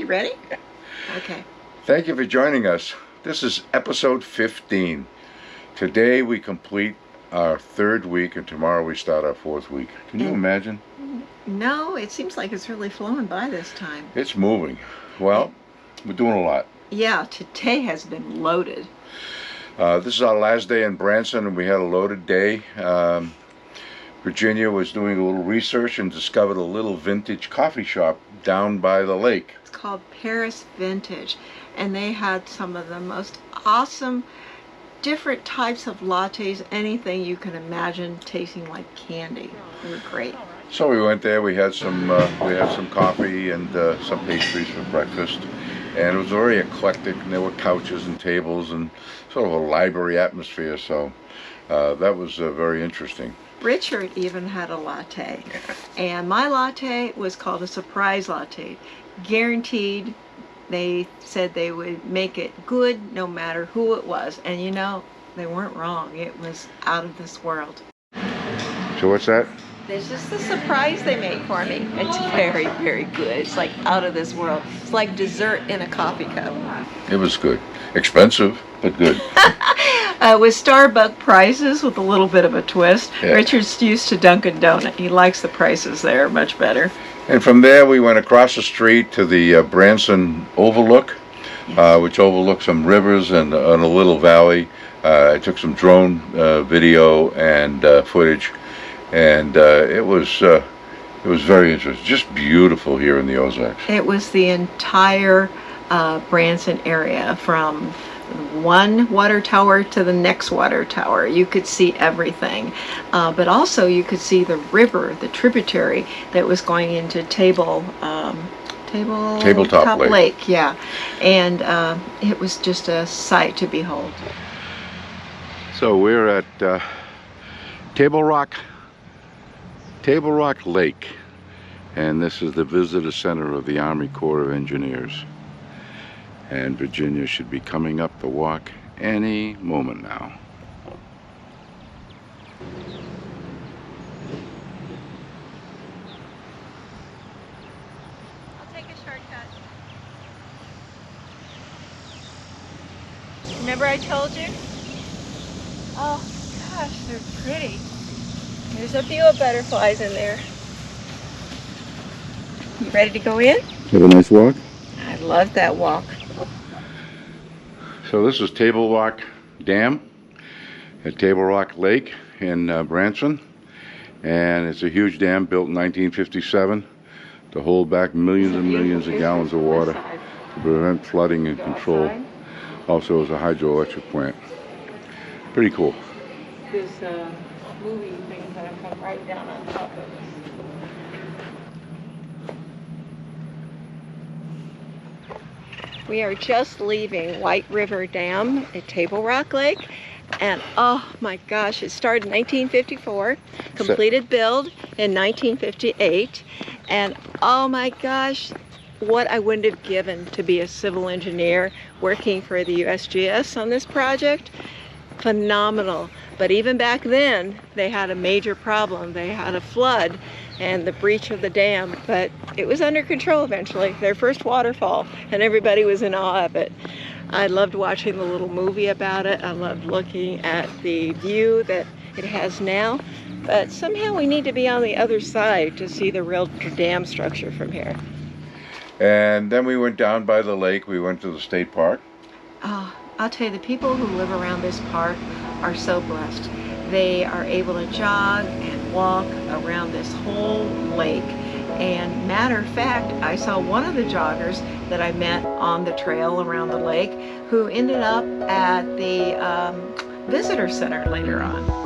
You ready? Okay. Thank you for joining us. This is episode 15. Today we complete our 3rd week and tomorrow we start our 4th week. Can you imagine? No, it seems like it's really flowing by this time. It's moving. Well, we're doing a lot. Yeah, today has been loaded. This is our last day in Branson and we had a loaded day. Virginia was doing a little research and discovered a little vintage coffee shop down by the lake. It's called Paris Vintage, and they had some of the most awesome different types of lattes, anything you can imagine tasting like candy. They were great. So we went there, we had some coffee and some pastries for breakfast. And it was very eclectic, and there were couches and tables and sort of a library atmosphere, so that was very interesting. Richard even had a latte, and my latte was called a surprise latte. Guaranteed, they said they would make it good no matter who it was, and you know, they weren't wrong. It was out of this world. So what's that? There's just a surprise they made for me. It's very, very good. It's like out of this world. It's like dessert in a coffee cup. It was good. Expensive, but good. With Starbucks prices with a little bit of a twist. Yeah. Richard's used to Dunkin' Donut. He likes the prices there much better. And from there we went across the street to the Branson Overlook, which overlooks some rivers and a little valley. I took some drone video and footage. And it was very interesting, just beautiful here in the Ozarks. It was the entire Branson area, from one water tower to the next water tower. You could see everything, but also you could see the river, the tributary that was going into Tabletop Lake. Yeah, and it was just a sight to behold. So we're at Table Rock Lake, and this is the visitor center of the Army Corps of Engineers, and Virginia should be coming up the walk any moment now. I'll take a shortcut. Remember I told you? Oh gosh, they're pretty. There's a few butterflies in there. You ready to go in? Have a nice walk. I love that walk. So this is Table Rock Dam at Table Rock Lake in Branson, and it's a huge dam built in 1957 to hold back millions and millions of gallons of water to prevent flooding and control. Also as a hydroelectric plant. Pretty cool. This movie thing that I come right down on top of it. We are just leaving White River Dam at Table Rock Lake, and oh my gosh, it started in 1954, completed build in 1958, and oh my gosh, what I wouldn't have given to be a civil engineer working for the USGS on this project. Phenomenal. But even back then, they had a major problem. They had a flood and the breach of the dam, but it was under control eventually. Their first waterfall, and everybody was in awe of it. I loved watching the little movie about it. I loved looking at the view that it has now, but somehow we need to be on the other side to see the real dam structure from here. And then we went down by the lake. We went to the state park. Oh, I'll tell you, the people who live around this park are so blessed. They are able to jog and walk around this whole lake. And matter of fact, I saw one of the joggers that I met on the trail around the lake who ended up at the visitor center later on.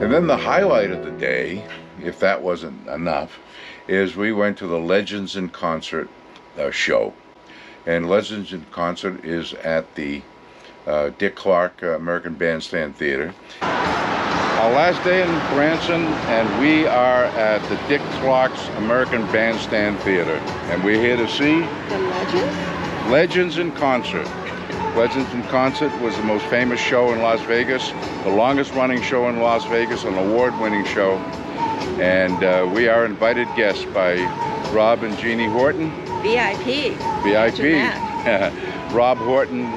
And then the highlight of the day, if that wasn't enough, is we went to the Legends in Concert show. And Legends in Concert is at the Dick Clark American Bandstand Theater. Our last day in Branson, and we are at the Dick Clark's American Bandstand Theater. And we're here to see The Legends? Legends in Concert. Legends in Concert was the most famous show in Las Vegas, the longest running show in Las Vegas, an award-winning show. And we are invited guests by Rob and Jeannie Horton. VIP. VIP. Rob Horton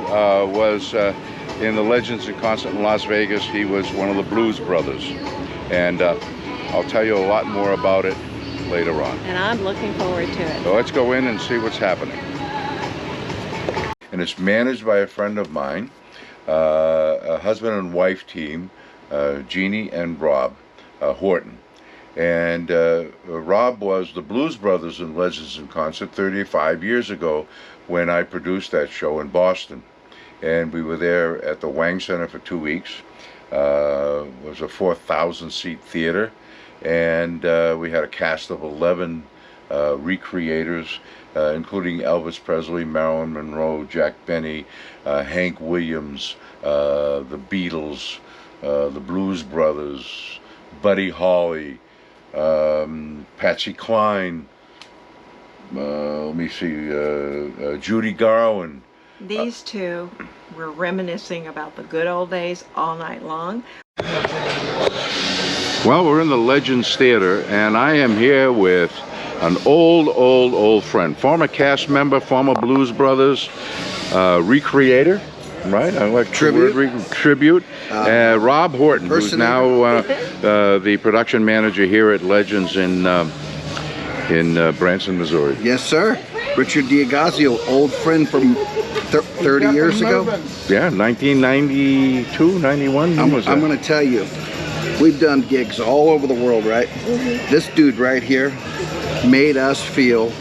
was in the Legends in Concert in Las Vegas. He was one of the Blues Brothers. And I'll tell you a lot more about it later on. And I'm looking forward to it. So let's go in and see what's happening. And it's managed by a friend of mine, a husband and wife team, Jeannie and Rob Horton. And Rob was the Blues Brothers in Legends in Concert 35 years ago when I produced that show in Boston. And we were there at the Wang Center for 2 weeks. It was a 4,000 seat theater. And we had a cast of 11 recreators, including Elvis Presley, Marilyn Monroe, Jack Benny, Hank Williams, the Beatles, the Blues Brothers, Buddy Holly, Patsy Cline, let me see, Judy Garland. These two were reminiscing about the good old days all night long. Well, we're in the Legends Theater, and I am here with an old friend, former cast member, former Blues Brothers, recreator, right? I like tribute. Rob Horton, who's now the production manager here at Legends in Branson, Missouri. Yes, sir. Richard Diagazio, old friend from 30 years ago. Yeah, 1992, 91. I'm going to tell you, we've done gigs all over the world, right? Mm-hmm. This dude right here made us feel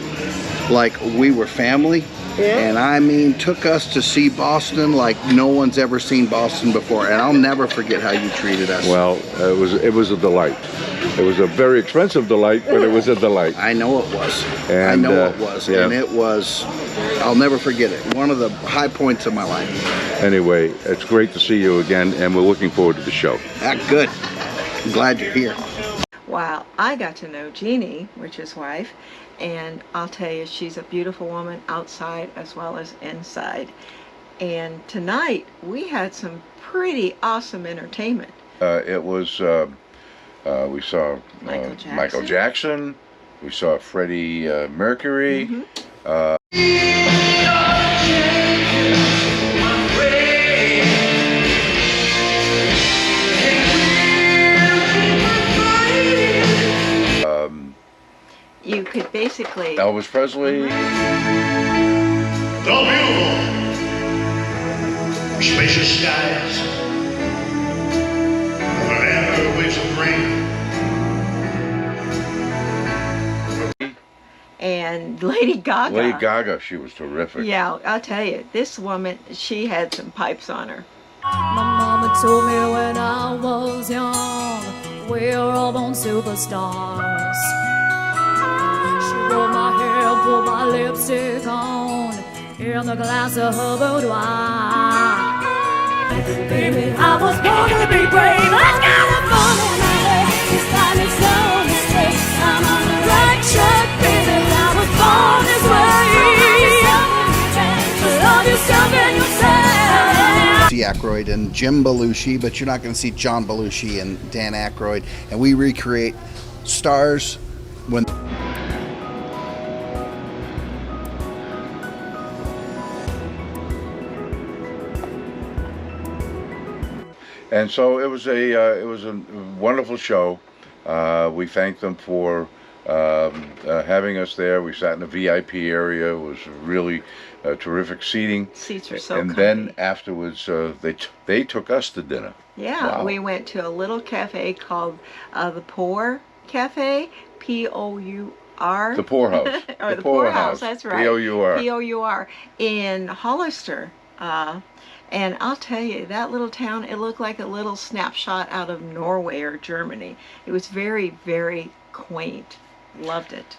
like we were family. Yeah. And I mean, took us to see Boston like no one's ever seen Boston before. And I'll never forget how you treated us. Well, it was a delight. It was a very expensive delight, but it was a delight. I know it was. And, I know it was. Yeah. And it was, I'll never forget it. One of the high points of my life. Anyway, it's great to see you again, and we're looking forward to the show. Good. I'm glad you're here. Wow, I got to know Jeannie, Richard's wife, and I'll tell you, she's a beautiful woman outside as well as inside. And tonight, we had some pretty awesome entertainment. It was, we saw Michael Jackson, we saw Freddie Mercury. Mm-hmm. You could basically... Elvis Presley. The beautiful, spacious skies, wherever waves of rain. And Lady Gaga. Lady Gaga, she was terrific. Yeah, I'll tell you, this woman, she had some pipes on her. My mama told me when I was young, we're all born superstars. Roll my hair, put my lipstick on, in the glass of her boudoir. Baby, I was born to be brave. Let's go to fun tonight. This time it's no mistake. I'm on the right track, baby. I was born this way. Love yourself and yourself. See Aykroyd and Jim Belushi, but you're not going to see John Belushi and Dan Aykroyd. And we recreate stars when... And so it was a wonderful show. We thanked them for having us there. We sat in the VIP area. It was really terrific seating. Seats were so And comfy. then afterwards, they took us to dinner. Yeah, Wow. we went to a little cafe called the Pour Cafe, P-O-U-R. The Poorhouse. Or the Poorhouse, that's right. P-O-U-R. P-O-U-R in Hollister. And I'll tell you, that little town, it looked like a little snapshot out of Norway or Germany. It was very, very quaint. Loved it.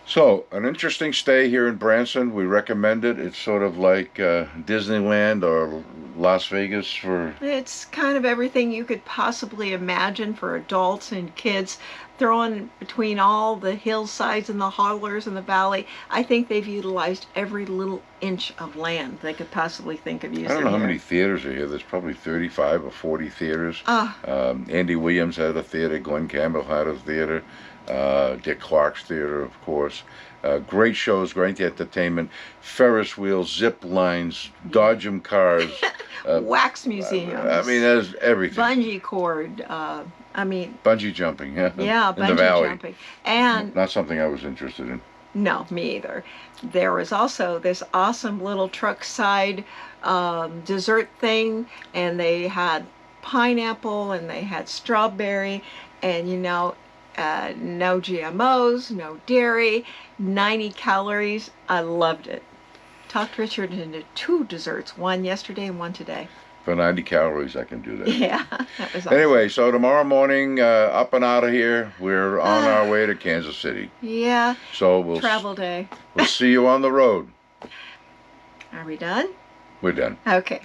So, an interesting stay here in Branson. We recommend it. It's sort of like Disneyland or Las Vegas for... It's kind of everything you could possibly imagine for adults and kids, thrown between all the hillsides and the hollers in the valley. I think they've utilized every little inch of land they could possibly think of using. I don't know how here. many theaters are here. There's probably 35 or 40 theaters. Andy Williams had a theater. Glenn Campbell had a theater. Dick Clark's theater, of course. Great shows, great entertainment. Ferris wheels, zip lines, Dodgem cars. Wax museums. I mean, there's everything. Bungee cord. Bungee jumping, yeah. Yeah, in the valley. bungee jumping. And Not something I was interested in. no, me either. There was also this awesome little truck side dessert thing, and they had pineapple and they had strawberry, and no GMOs, no dairy, 90 calories. I loved it. Talked Richard into 2 desserts, one yesterday and one today. For 90 calories, I can do that. Yeah, that was awesome. Anyway, so tomorrow morning, up and out of here, we're on our way to Kansas City. Yeah, So travel day. we'll see you on the road. Are we done? We're done. Okay.